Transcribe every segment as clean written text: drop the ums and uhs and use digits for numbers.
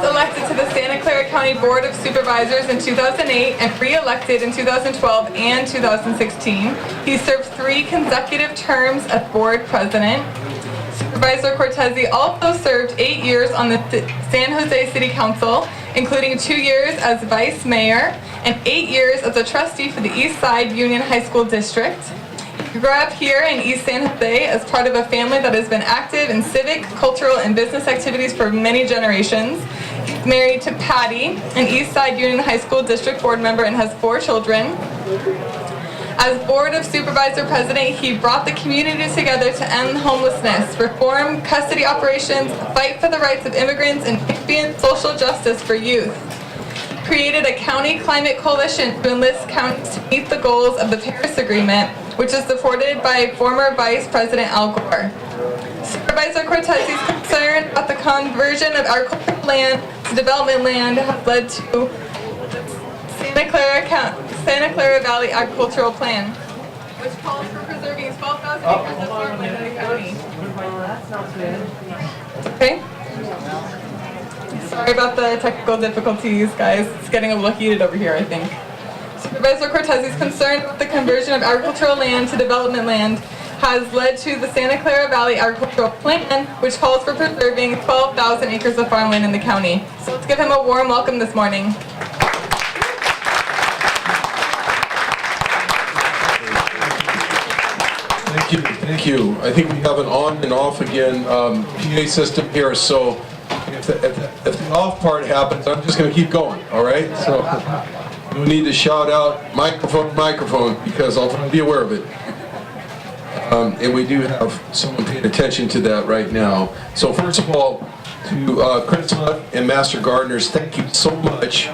elected to the Santa Clara County Board of Supervisors in 2008 and re-elected in 2012 and 2016. He served 3 consecutive terms as board president. Supervisor Cortese also served 8 years on the San Jose City Council, including 2 years as vice mayor and 8 years as a trustee for the East Side Union High School District. He grew up here in East San Jose as part of a family that has been active in civic, cultural, and business activities for many generations. He's married to Patty, an East Side Union High School District board member, and has 4 children. As Board of Supervisor President, he brought the community together to end homelessness, reform custody operations, fight for the rights of immigrants, and champion social justice for youth. He created a county climate coalition to enlist counties to meet the goals of the Paris Agreement, which is supported by former Vice President Al Gore. Supervisor Cortese's concern about the conversion of agricultural land to development land has led to Santa Clara Valley Agricultural Plan, which calls for preserving 12,000 acres of farmland in the county. That sounds good. Okay. Sorry about the technical difficulties, guys. It's getting a little heated over here, I think. Supervisor Cortese's concern with the conversion of agricultural land to development land has led to the Santa Clara Valley Agricultural Plan, which calls for preserving 12,000 acres of farmland in the county. So let's give him a warm welcome this morning. Thank you. I think we have an on and off again PA system here, so if the off part happens, I'm just going to keep going, all right? So we need to shout out microphone, because I'll try to be aware of it. And we do have someone paying attention to that right now. So first of all, to Chris and Master Gardeners, thank you so much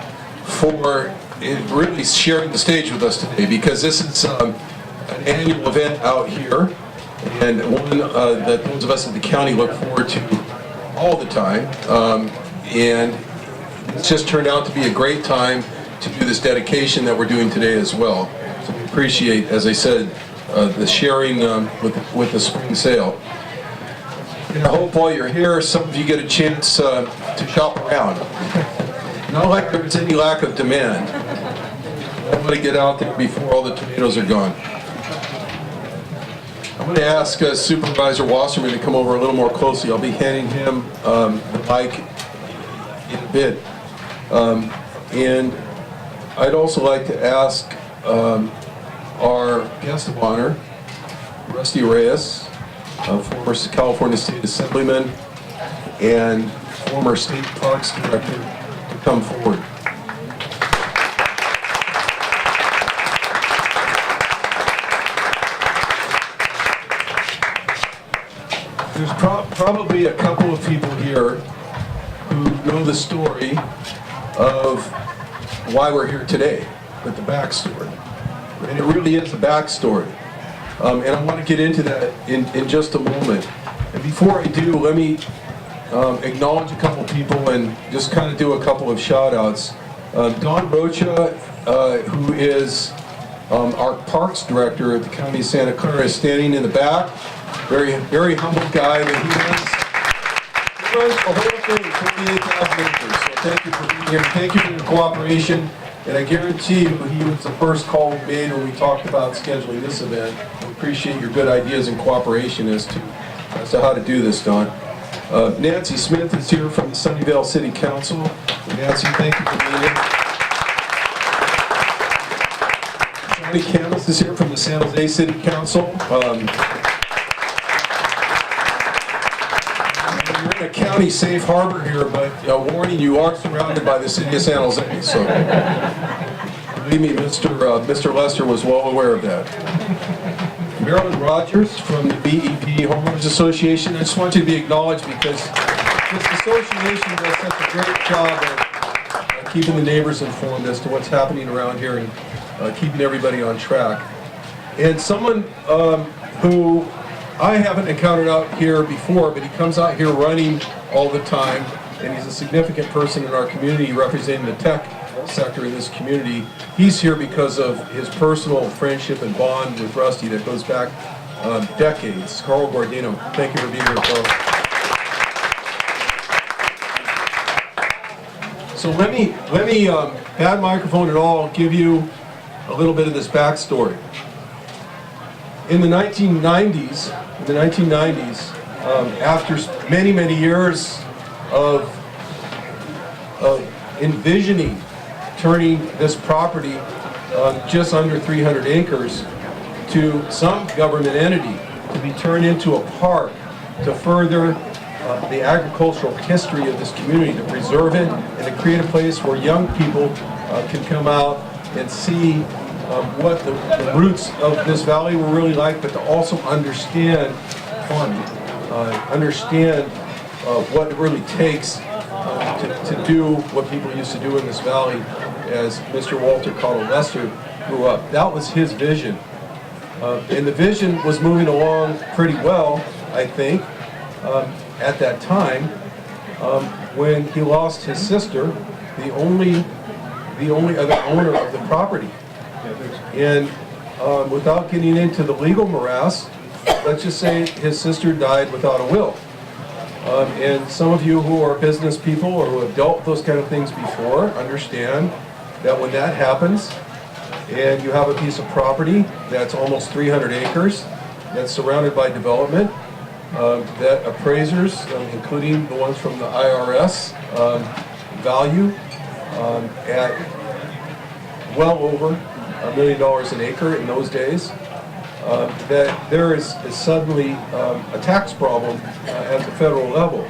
for really sharing the stage with us today, because this is an annual event out here, and one that those of us in the county look forward to all the time. And it's just turned out to be a great time to do this dedication that we're doing today as well. So we appreciate, as I said, the sharing with the spring sale. And I hope while you're here, some of you get a chance to shop around. Not like there's any lack of demand. I want to get out there before all the tomatoes are gone. I'm going to ask Supervisor Wasserman to come over a little more closely. I'll be handing him the mic in a bit. And I'd also like to ask our guest of honor, Rusty Reyes, former California State Assemblyman and former State Parks Director, to come forward. There's probably a couple of people here who know the story of why we're here today, but the backstory. And it really is the backstory. And I want to get into that in just a moment. And before I do, let me acknowledge a couple people and just kind of do a couple of shout outs. Don Rocha, who is our Parks Director at the County of Santa Clara, is standing in the back. Very humble guy, but he runs the whole thing, 28,000 acres. So thank you for being here. Thank you for your cooperation. And I guarantee you, he was the first call we made when we talked about scheduling this event. We appreciate your good ideas and cooperation as to how to do this, Don. Nancy Smith is here from the Sunnyvale City Council. Nancy, thank you for being here. Johnny Campbell is here from the San Jose City Council. You're in a county safe harbor here, but warning, you are surrounded by the city of San Jose. So believe me, Mr. Lester was well aware of that. Marilyn Rogers from the BEP Homeowners Association. I just want you to be acknowledged because this association does such a great job of keeping the neighbors informed as to what's happening around here and keeping everybody on track. And someone who I haven't encountered out here before, but he comes out here running all the time, and he's a significant person in our community representing the tech sector in this community. He's here because of his personal friendship and bond with Rusty that goes back decades. Carl Gordino, thank you for being here, Carl. So let me bad microphone at all, give you a little bit of this backstory. In the 1990s, after many years of envisioning turning this property, just under 300 acres, to some government entity to be turned into a park to further the agricultural history of this community, to preserve it and to create a place where young people can come out and see what the roots of this valley were really like, but to also understand farming, understand what it really takes to do what people used to do in this valley as Mr. Walter Cottle Lester grew up. That was his vision. And the vision was moving along pretty well, I think, at that time, when he lost his sister, the only other owner of the property. And without getting into the legal morass, let's just say his sister died without a will. And some of you who are business people or who have dealt with those kind of things before understand that when that happens and you have a piece of property that's almost 300 acres, that's surrounded by development, that appraisers, including the ones from the IRS, value at well over $1 million an acre in those days, that there is suddenly a tax problem at the federal level.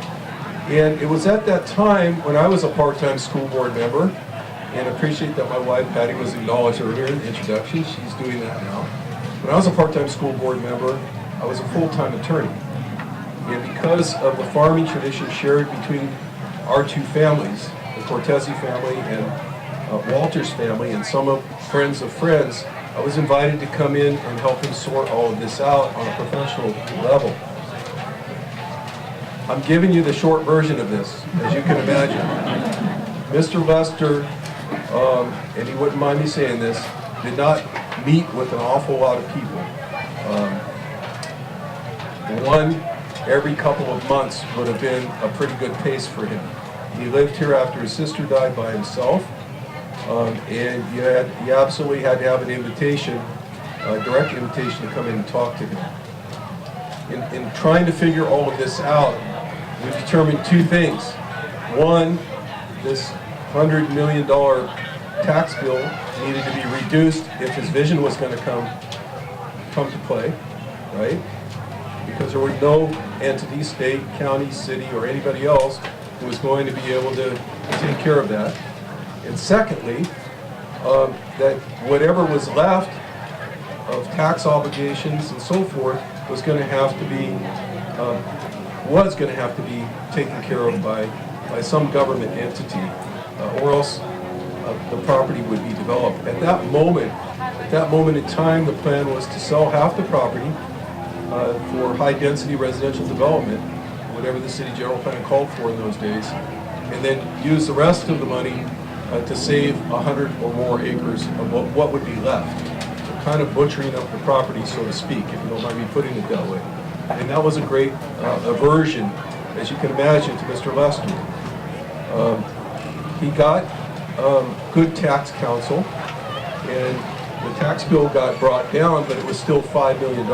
And it was at that time when I was a part-time school board member, and I appreciate that my wife Patty was acknowledged earlier in the introduction. She's doing that now. When I was a part-time school board member, I was a full-time attorney. And because of the farming tradition shared between our two families, the Cortese family and Walter's family, and some of friends, I was invited to come in and help him sort all of this out on a professional level. I'm giving you the short version of this, as you can imagine. Mr. Lester, and he wouldn't mind me saying this, did not meet with an awful lot of people. One every couple of months would have been a pretty good pace for him. He lived here after his sister died by himself, and you absolutely had to have an invitation, a direct invitation to come in and talk to him. In trying to figure all of this out, we determined two things. One, this $100 million tax bill needed to be reduced if his vision was going to come to play, right? Because there were no entity, state, county, city, or anybody else who was going to be able to take care of that. And secondly, that whatever was left of tax obligations and so forth was going to have to be taken care of by some government entity, or else the property would be developed. At that moment in time, the plan was to sell half the property for high-density residential development, whatever the city general plan called for in those days, and then use the rest of the money to save 100 or more acres of what would be left. So kind of butchering up the property, so to speak, if you don't mind me putting it that way. And that was a great aversion, as you can imagine, to Mr. Lester. He got good tax counsel, and the tax bill got brought down, but it was still $5 million.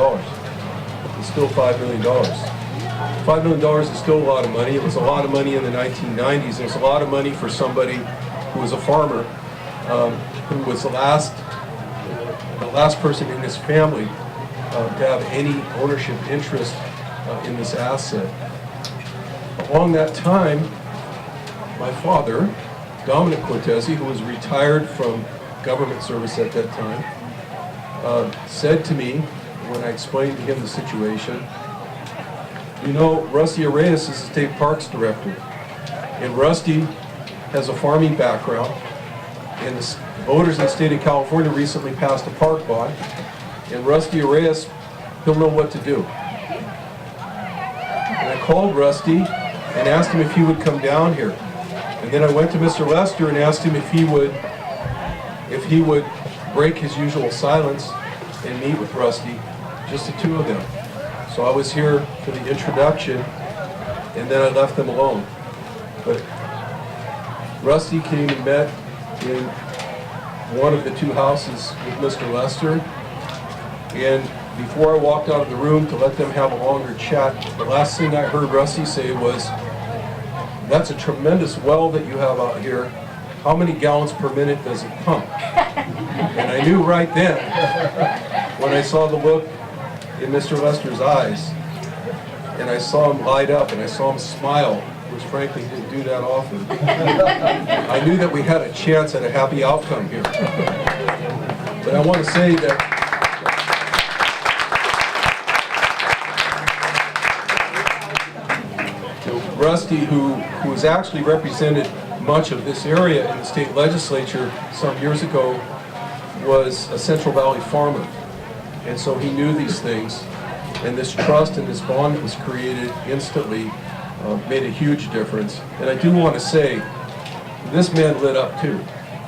It's still $5 million. $5 million is still a lot of money. It was a lot of money in the 1990s. It was a lot of money for somebody who was a farmer, who was the last person in his family to have any ownership interest in this asset. Along that time, my father, Dominic Cortese, who was retired from government service at that time, said to me, when I explained to him the situation, you know, Rusty Arrayes is the state parks director, and Rusty has a farming background, and the voters in the state of California recently passed a park bond, and Rusty Arrayes, he'll know what to do. And I called Rusty and asked him if he would come down here. And then I went to Mr. Lester and asked him if he would break his usual silence and meet with Rusty, just the two of them. So I was here for the introduction, and then I left them alone. But Rusty came and met in one of the two houses with Mr. Lester, and before I walked out of the room to let them have a longer chat, the last thing I heard Rusty say was, "That's a tremendous well that you have out here. How many gallons per minute does it pump?" And I knew right then, when I saw the look in Mr. Lester's eyes, and I saw him light up, and I saw him smile, which frankly didn't do that often, I knew that we had a chance at a happy outcome here. But I want to say that Rusty, who has actually represented much of this area in the state legislature some years ago, was a Central Valley farmer. And so he knew these things. And this trust and this bond that was created instantly made a huge difference. And I do want to say, this man lit up too.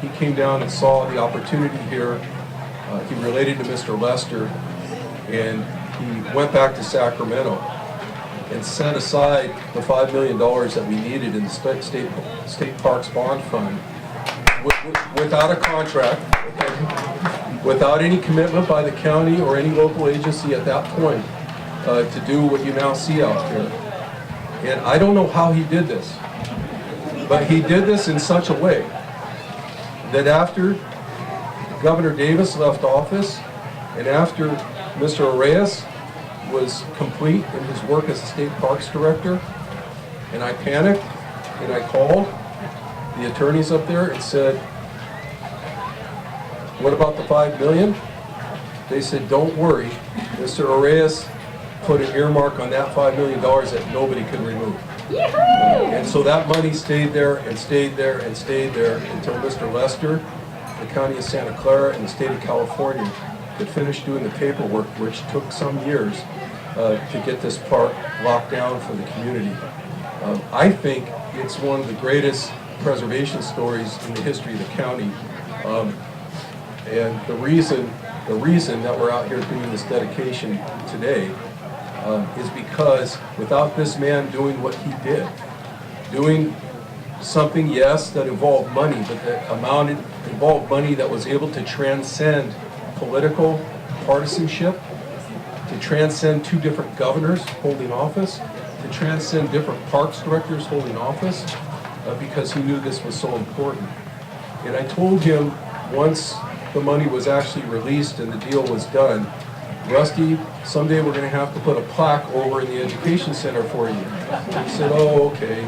He came down and saw the opportunity here. He related to Mr. Lester, and he went back to Sacramento and set aside the $5 million that we needed in the State Parks Bond Fund without a contract, without any commitment by the county or any local agency at that point to do what you now see out here. And I don't know how he did this, but he did this in such a way that after Governor Davis left office and after Mr. Arias was complete in his work as a state parks director, and I panicked and I called the attorneys up there and said, "What about the $5 million?" They said, "Don't worry, Mr. Arias put an earmark on that $5 million that nobody could remove." And so that money stayed there and stayed there and stayed there until Mr. Lester, the county of Santa Clara, and the state of California could finish doing the paperwork, which took some years to get this park locked down for the community. I think it's one of the greatest preservation stories in the history of the county. And the reason that we're out here doing this dedication today is because without this man doing what he did, doing something, yes, that involved money, but that involved money that was able to transcend political partisanship, to transcend two different governors holding office, to transcend different parks directors holding office, because he knew this was so important. And I told him once the money was actually released and the deal was done, "Rusty, someday we're going to have to put a plaque over in the education center for you." He said, "Oh, okay,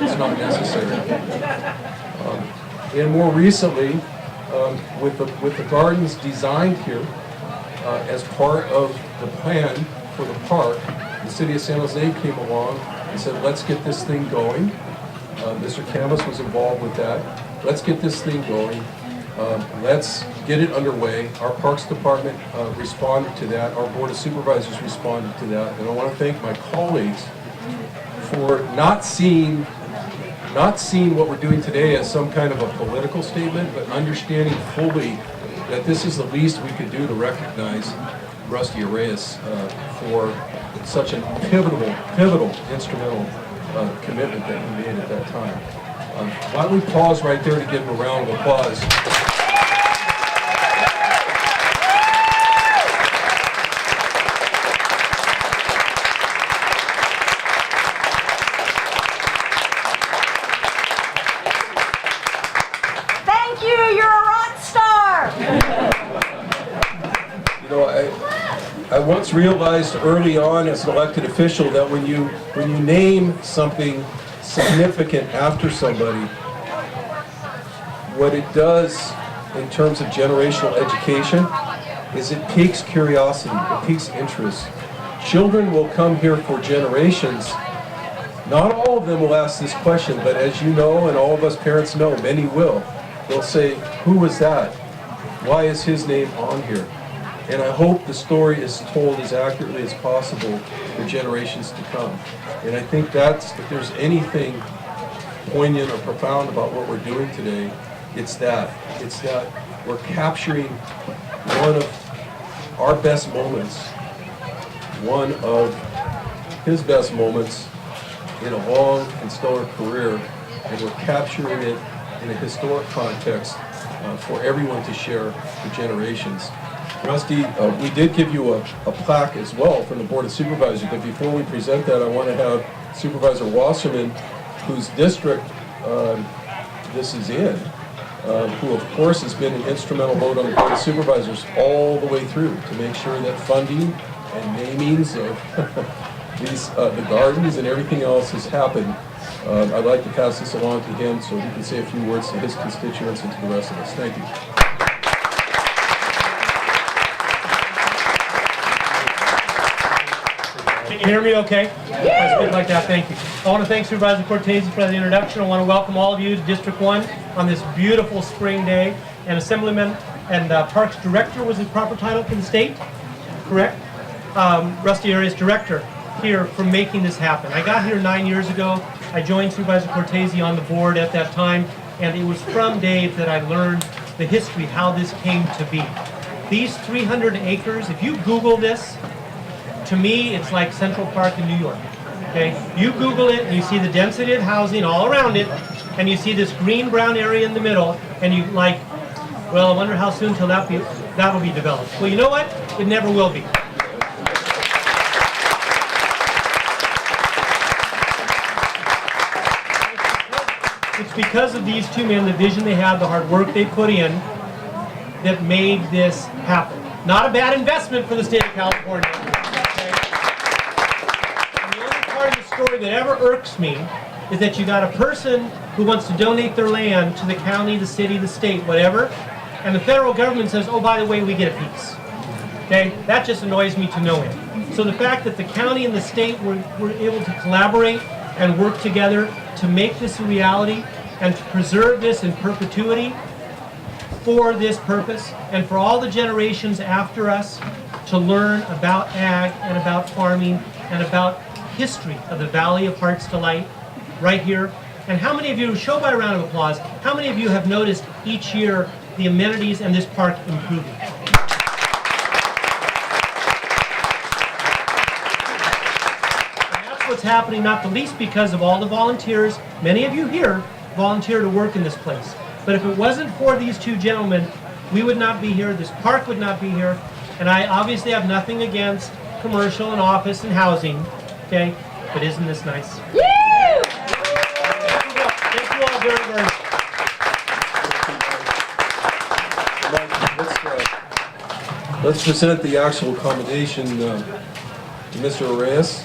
it's not necessary." And more recently, with the gardens designed here as part of the plan for the park, the city of San Jose came along and said, "Let's get this thing going." Mr. Camus was involved with that. "Let's get this thing going. Let's get it underway." Our Parks Department responded to that. Our Board of Supervisors responded to that. And I want to thank my colleagues for not seeing what we're doing today as some kind of a political statement, but understanding fully that this is the least we could do to recognize Rusty Arias for such a pivotal, instrumental commitment that he made at that time. Why don't we pause right there to give him a round of applause. Thank you, you're a rock star! I once realized early on as an elected official that when you name something significant after somebody, what it does in terms of generational education is it piques curiosity, it piques interest. Children will come here for generations. Not all of them will ask this question, but as you know, and all of us parents know, many will. They'll say, "Who was that? Why is his name on here?" And I hope the story is told as accurately as possible for generations to come. And I think if there's anything poignant or profound about what we're doing today, it's that we're capturing one of our best moments, one of his best moments in a long and stellar career, and we're capturing it in a historic context for everyone to share for generations. Rusty, we did give you a plaque as well from the Board of Supervisors, but before we present that, I want to have Supervisor Wasserman, whose district this is in, who of course has been an instrumental vote on the Board of Supervisors all the way through to make sure that funding and namings of these, the gardens and everything else has happened. I'd like to pass this along to him so he can say a few words to his constituents and to the rest of us. Thank you. Can you hear me okay? That's good like that, thank you. I want to thank Supervisor Cortese for the introduction. I want to welcome all of you to District 1 on this beautiful spring day. And Assemblyman and Parks Director was his proper title for the state, correct? Rusty Arias Director here for making this happen. I got here 9 years ago. I joined Supervisor Cortese on the board at that time, and it was from Dave that I learned the history, how this came to be. These 300 acres, if you Google this, to me, it's like Central Park in New York, okay? You Google it, and you see the density of housing all around it, and you see this green-brown area in the middle, and you like, well, I wonder how soon till that will be developed. Well, you know what? It never will be. It's because of these two men, the vision they had, the hard work they put in, that made this happen. Not a bad investment for the state of California. Story that ever irks me is that you got a person who wants to donate their land to the county, the city, the state, whatever, and the federal government says, oh, by the way, we get a piece. Okay? That just annoys me to no end. So the fact that the county and the state were able to collaborate and work together to make this a reality and to preserve this in perpetuity for this purpose and for all the generations after us to learn about ag and about farming and about history of the Valley of Heart's Delight right here. And how many of you, show by a round of applause, how many of you have noticed each year the amenities and this park improving? And that's what's happening, not the least because of all the volunteers. Many of you here volunteer to work in this place. But if it wasn't for these two gentlemen, we would not be here, this park would not be here, and I obviously have nothing against commercial and office and housing. Okay, but isn't this nice? Woo! Thank you all very, very much. Let's present the actual accommodation to Mr. Arias.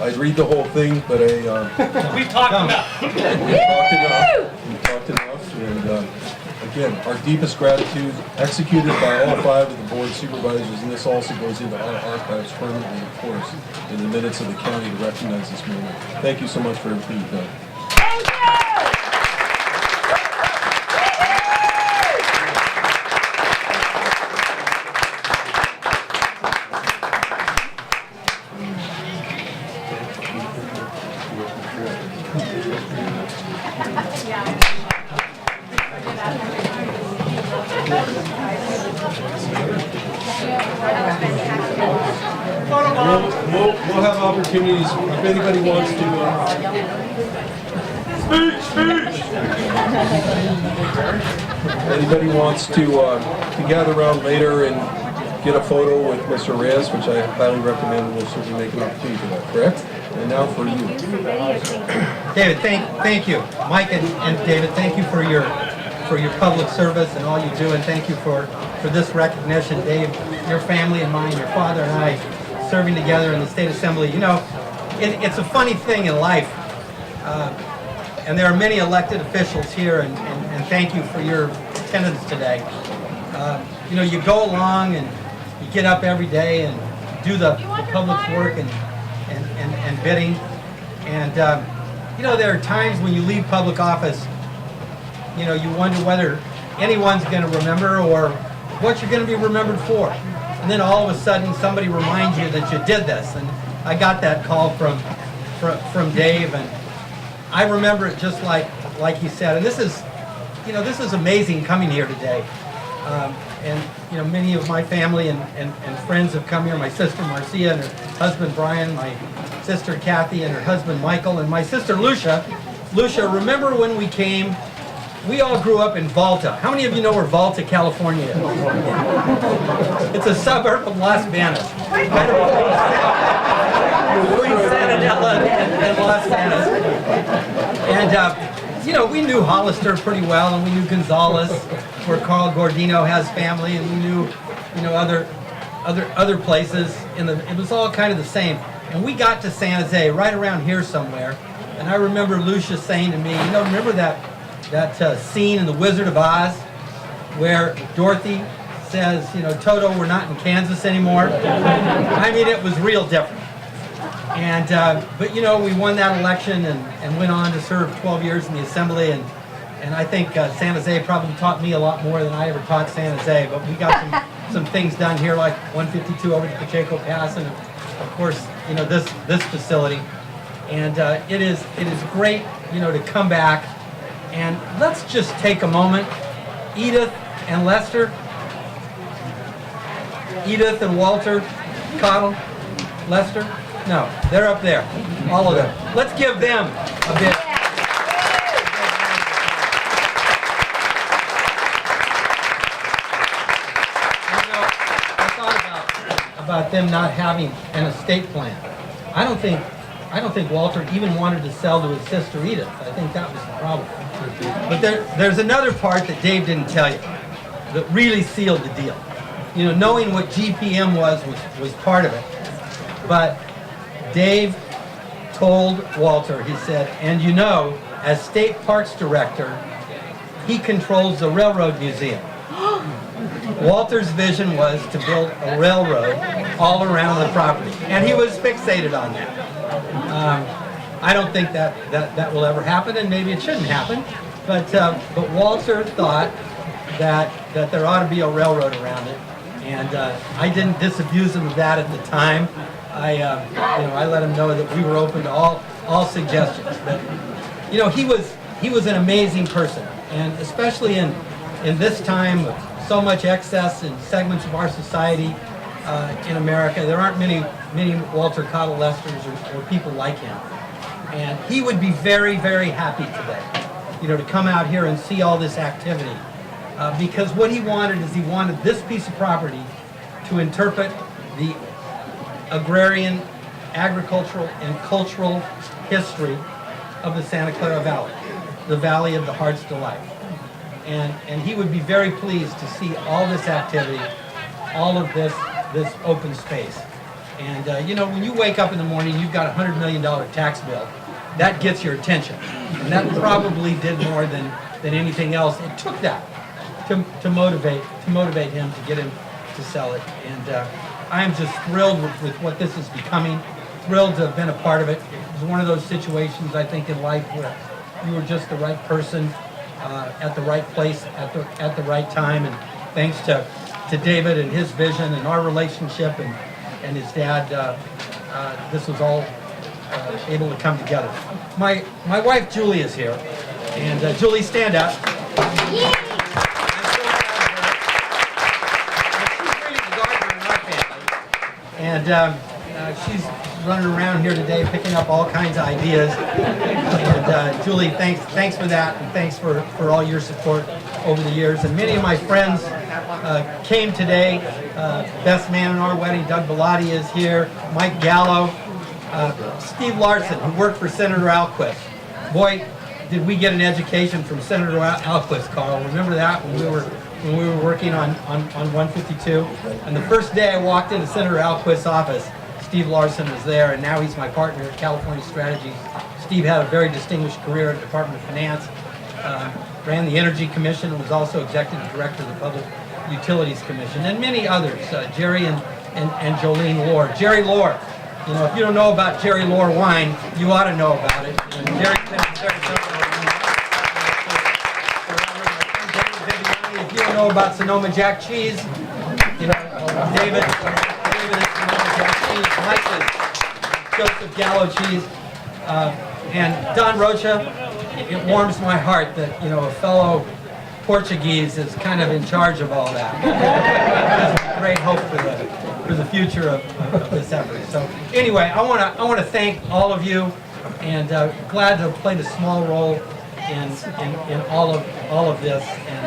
I'd read the whole thing, but We've talked enough. We've talked enough, and again, our deepest gratitude, executed by all 5 of the board supervisors, and this also goes into our archives permanently, of course, in the minutes of the county to recognize this moment. Thank you so much for everything you've done. Thank you! We'll have opportunities if anybody wants to. Anybody wants to gather around later and get a photo with Mr. Reyes, which I highly recommend. We'll certainly make an opportunity for that. Correct? And now for you, David. Thank you, Mike and David. Thank you for your public service and all you do, and thank you for this recognition, Dave. Your family and mine, your father and I, serving together in the state assembly. You know, it's a funny thing in life, and there are many elected officials here, and thank you for your attendance today. You know, you go along and you get up every day and do the public's work and bidding, and you know, there are times when you leave public office, you know, you wonder whether anyone's going to remember or what you're going to be remembered for. And then all of a sudden somebody reminds you that you did this. And I got that call from Dave, and I remember it just like he said. And this is, you know, this is amazing coming here today. And you know, many of my family and friends have come here. My sister Marcia and her husband Brian, my sister Kathy and her husband Michael, and my sister Lucia. Lucia, remember when we came we all grew up in Volta. How many of you know where Volta, California is? It's a suburb of Las Vegas. Kind of between Santanella and Las Vegas. And, you know, we knew Hollister pretty well, and we knew Gonzales, where Carl Gordino has family, and we knew, you know, other places. It was all kind of the same. And we got to San Jose right around here somewhere. And I remember Lucia saying to me, you know, remember that scene in The Wizard of Oz where Dorothy says, you know, Toto, we're not in Kansas anymore? I mean, it was real different. And, but, you know, we won that election and went on to serve 12 years in the Assembly. And I think San Jose probably taught me a lot more than I ever taught San Jose. But we got some things done here, like 152 over to Pacheco Pass, and, of course, you know, this facility. And it is great, you know, to come back. And let's just take a moment. Edith and Lester, Edith and Walter, Cottle, Lester, no, they're up there, all of them. Let's give them a bit. You know, I thought about them not having an estate plan. I don't think Walter even wanted to sell to his sister Edith. I think that was the problem. But there's another part that Dave didn't tell you that really sealed the deal. You know, knowing what GPM was part of it. But Dave told Walter, he said, and you know, as State Parks Director, he controls the Railroad Museum. Walter's vision was to build a railroad all around the property, and he was fixated on that. I don't think that will ever happen, and maybe it shouldn't happen. But Walter thought that there ought to be a railroad around it, and I didn't disabuse him of that at the time. I let him know that we were open to all suggestions. But you know, he was an amazing person, and especially in this time of so much excess in segments of our society in America, there aren't many Walter Cottle Lesters or people like him. And he would be very, very happy today, you know, to come out here and see all this activity. Because what he wanted is he wanted this piece of property to interpret the agrarian, agricultural, and cultural history of the Santa Clara Valley, the Valley of the Heart's Delight. And he would be very pleased to see all this activity, all of this open space. And you know, when you wake up in the morning, you've got a $100 million tax bill. That gets your attention, and that probably did more than anything else. It took that to motivate him, to get him to sell it. And I am just thrilled with what this is becoming. Thrilled to have been a part of it. It was one of those situations, I think, in life where you were just the right person at the right place at the right time. And thanks to David and his vision and our relationship and his dad, this was all able to come together. My wife Julie is here, and Julie, stand up. She's really the gardener in our family, and she's running around here today picking up all kinds of ideas. And Julie, thanks for that, and thanks for all your support over the years. And many of my friends came today. Best man in our wedding, Doug Bellotti, is here. Mike Gallo. Steve Larson, who worked for Senator Alquist. Boy, did we get an education from Senator Alquist, Carl. Remember that when we were working on 152? And the first day I walked into Senator Alquist's office, Steve Larson was there, and now he's my partner at California Strategies. Steve had a very distinguished career at the Department of Finance, ran the Energy Commission, and was also Executive Director of the Public Utilities Commission, and many others, Jerry and Jolene Lohr. Jerry Lohr. You know, if you don't know about Jerry Lohr wine, you ought to know about it. And Jerry's been in Sarasota. If you don't know about Sonoma Jack cheese, you know, David is Sonoma Jack cheese. Mike is Joseph Gallo cheese. And Don Rocha, it warms my heart that, you know, a fellow Portuguese is kind of in charge of all that. There's great hope for the future of this effort. So anyway, I want to thank all of you, and glad to have played a small role in all of this, and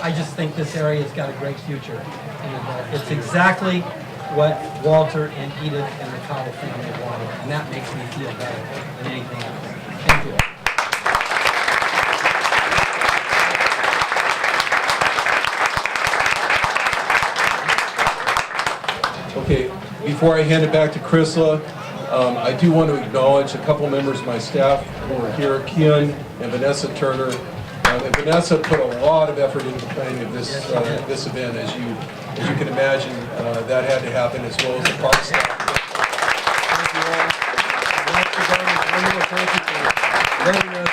I just think this area's got a great future, and it's exactly what Walter and Edith and the Cottle family wanted, and that makes me feel better than anything else. Thank you. Okay, before I hand it back to Chrysla, I do want to acknowledge a couple members of my staff who are here, Kian and Vanessa Turner. And Vanessa put a lot of effort into the planning of this this event, as you can imagine. That had to happen, as well as the park staff. Thank you all. Thank you for letting us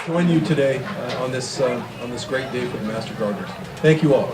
join you today on this great day for the Master Gardeners. Thank you all.